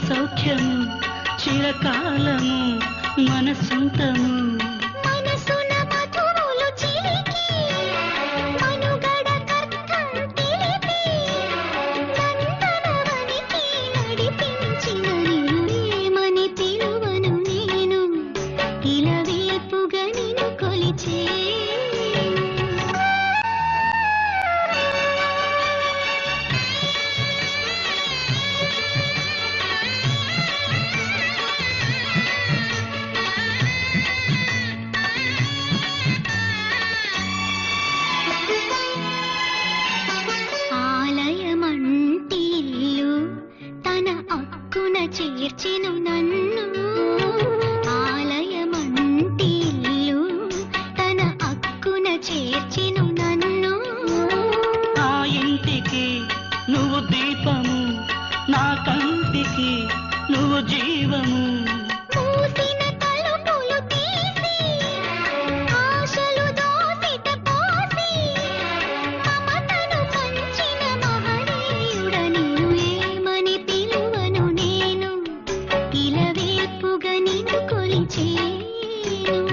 సౌఖ్యము చిరకాలము మన సొంతము మనసున మధువులు చిలికి మనుగడ కర్తం తెలిపి నందనవనికి నడిపించిన నిన్ను ఏమని పిలువను నేను ఇలవేల్పుగా నిన్ను కొలిచే చేర్చెను నన్ను ఆలయమంటి ఇల్లు తన అక్కున చేర్చెను నన్ను ఆ ఇంటికి నువ్వు దీపము నా కంటికి నువ్వు జీవము మూసిన తలుపులు తీసి ఆశలు దోసిట పోసి మమతను పంచిన మహనీయుడ నిన్ను ఏమని పిలువను నేను ఇలవేల్పుగా నిన్ను కొలిచేను